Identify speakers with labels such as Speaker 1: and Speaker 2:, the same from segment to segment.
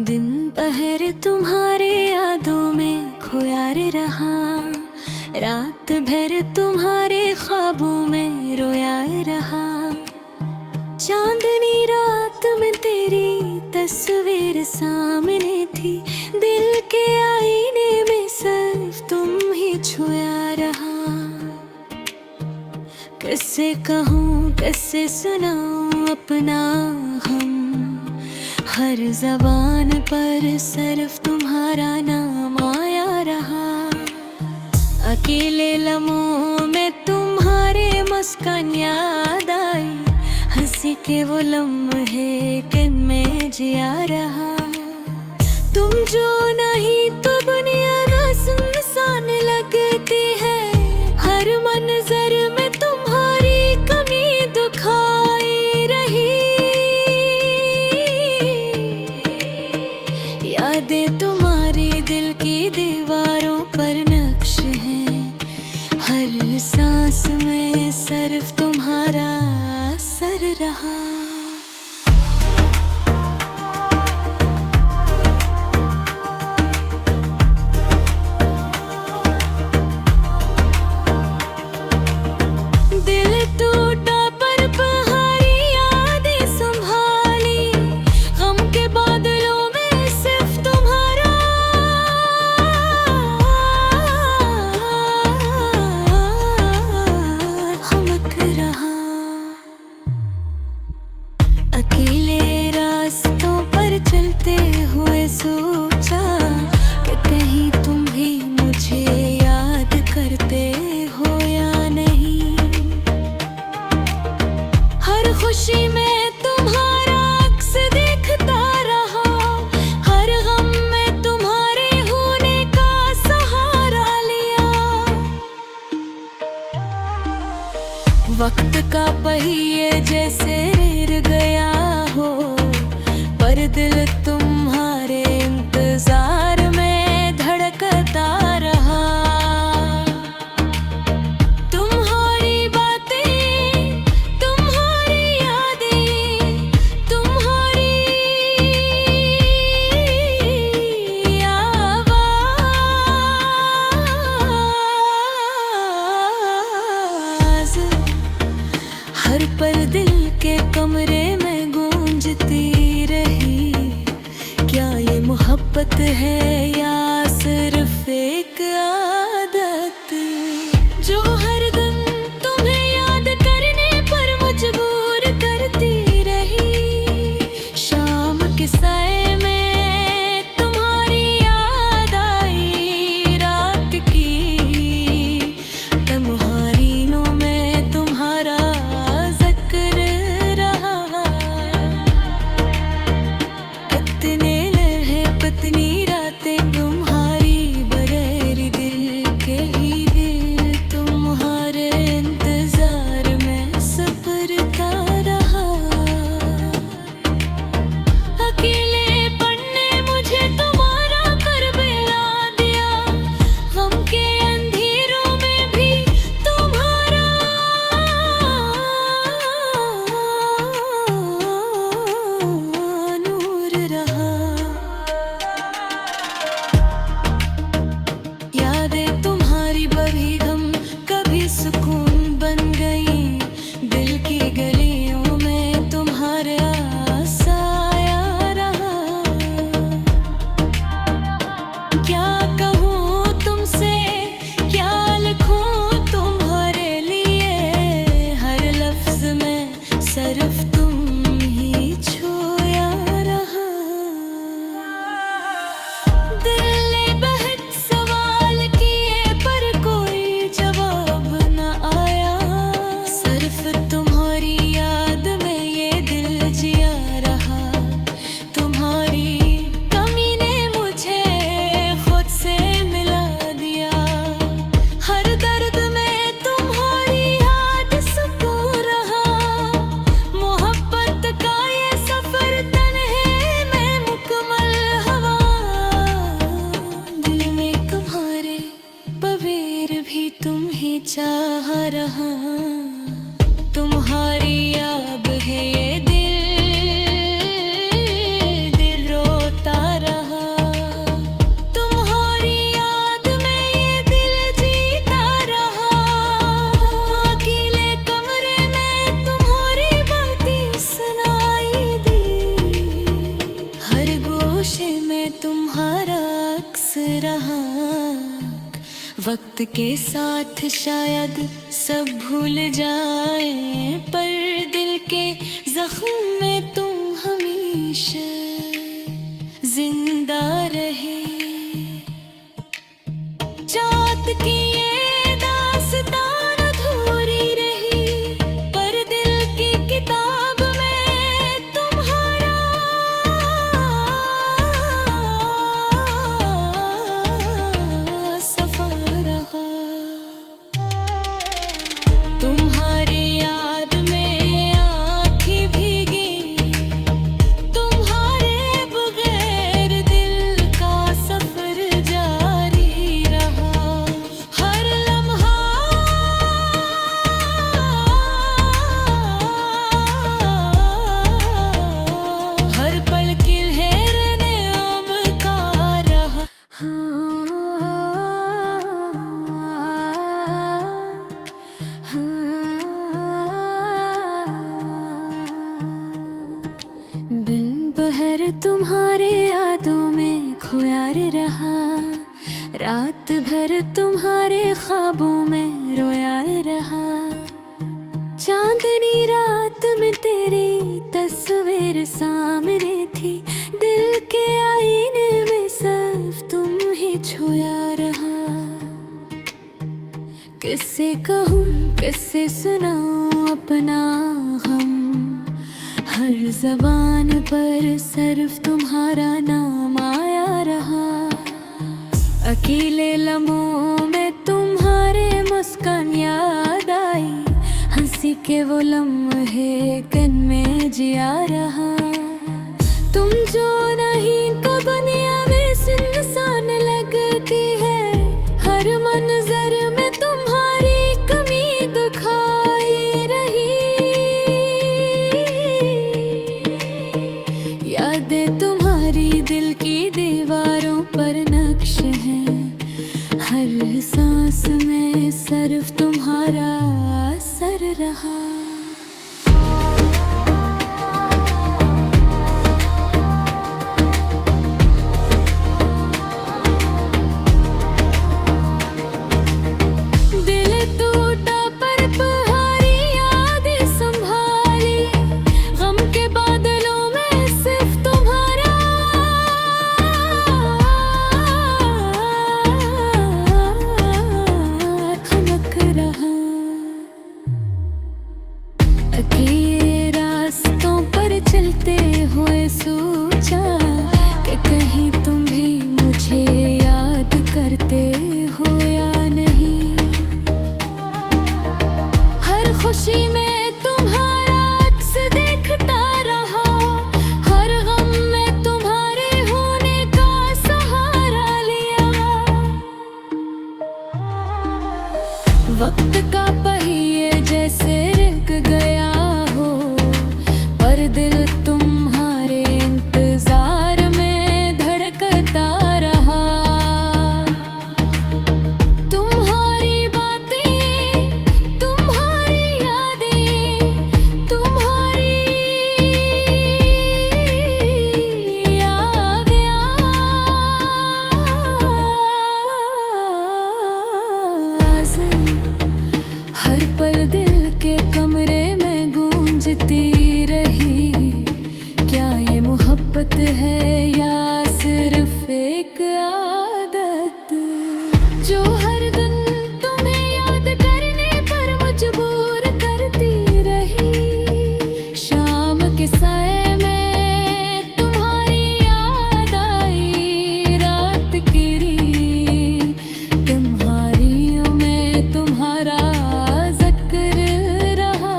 Speaker 1: दिन पहर तुम्हारे यादों में खोया रे रहा, रात भर तुम्हारे ख्वाबों में रोया रहा। चांदनी रात में तेरी तस्वीर सामने थी, दिल के आईने में सिर्फ तुम ही छुया रहा। कैसे कहूँ कैसे सुनाऊँ अपना हम, हर ज़बान पर सिर्फ तुम्हारा नाम आया रहा। अकेले लम्हों में तुम्हारे मुस्कान याद आई, हंसी के वो लम्हे किन में जिया रहा। तुम जो नहीं तो दुनिया ना सुनसान लगती है, हर मंजर में तुम्हारी कमी दुखाई रही। यादें तुम्हारी दिल की दीवारों पर नक्श हैं, हर सांस में सिर्फ तुम्हारा असर रहा। दिल टूटा पर पहाड़ी यादें संभाली, गम के बादलों में सिर्फ तुम्हारा चमक रहा। चाह रहा, तुम्हारी याद है ये दिल रोता रहा। तुम्हारी याद में ये दिल जीता रहा, अकेले कमरे में तुम्हारी बातें सुनाई दी, हर गोशे में तुम्हारा अक्स रहा। वक्त के साथ शायद सब भूल जाए, पर दिल के जख्म में तुम हमेशा जिंदा रहे। चाहत की ये दास्तान अधूरी रही, पर दिल की किताब में तुम्हारा तुम्हारी याद में आँखें भीगी, तुम्हारे बगैर दिल का सफर जारी रहा। हर लम्हा हर पल किलहरने अब का रहा। दिन भर तुम्हारे यादों में खोया रहा, रात भर तुम्हारे ख्वाबों में रोया रहा। चांदनी रात में तेरी तस्वीर सामने थी, दिल के आईने में सिर्फ तुम ही छुया रहा। किससे कहूँ किससे सुनाऊँ अपना गम, हर ज़बान पर सिर्फ तुम्हारा नाम आया रहा। अकेले लम्हों में तुम्हारे मुस्कान याद आई, हंसी के वो लम्हे कन में जिया रहा। तुम जो नहीं तो दुनिया में सुनसान लगती है, हर मंजर में तुम्हारी कमी दिखाई रही। यादें तुम्हारी दिल की दीवारों पर नक्श हैं, हर सांस में सिर्फ तुम्हारा असर रहा। दिल टूटा पर तुम्हारी यादें संभाली, गम के बादलों में सिर्फ तुम्हारा खनक रहा। अकेले रास्तों पर चलते हुए सोचा कि कहीं तुम भी मुझे याद करते हो या नहीं। हर खुशी में तुम्हारा अक्स देखता रहा, हर गम में तुम्हारे होने का सहारा लिया। वक्त का पहिए जैसे रुक गया हो, पर दिल तुम्हारे इंतजार में धड़कता रहा। तुम्हारी बातें, तुम्हारी यादें, तुम्हारी आवाज़ें हर पल दिल के कमरे में गूंजती रही। क्या ये मोहब्बत है या सिर्फ एक आदत, जो हर दिन तुम्हें याद करने पर मजबूर करती रही। शाम के साए में तुम्हारी याद आई, रात गिरी तुम्हारी में तुम्हारा जिक्र रहा।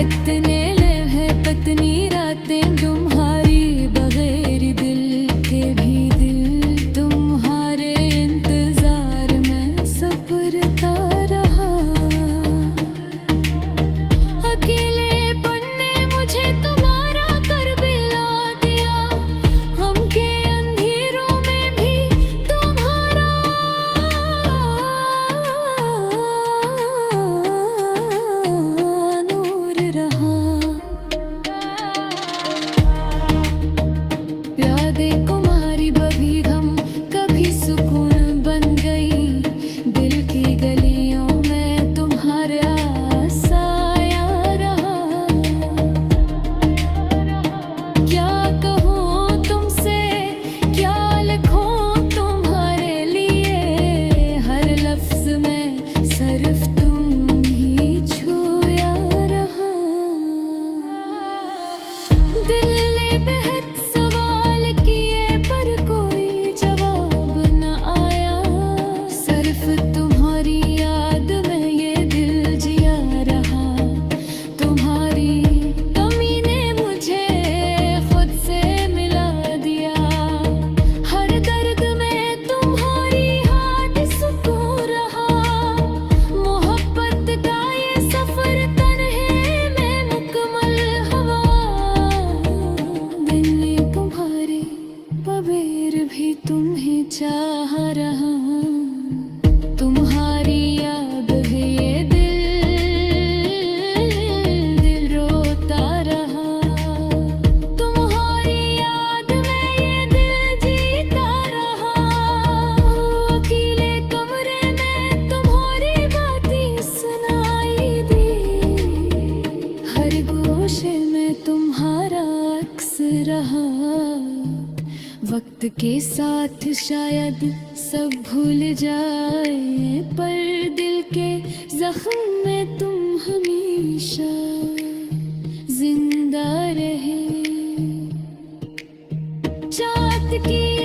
Speaker 1: इतने लम्हे पतनी रातें तुम्हारी बगैर दिल के भी दिल तुम्हारा। चाह रहा हूँ। तुम्हारी याद है ये दिल रोता रहा। तुम्हारी याद में ये दिल जीता रहा। अकेले कमरे में तुम्हारी बातें सुनाई दी। हर गोशे में तुम्हारा अक्स रहा। वक्त के साथ शायद सब भूल जाए, पर दिल के जख्म में तुम हमेशा जिंदा रहे। चाँद की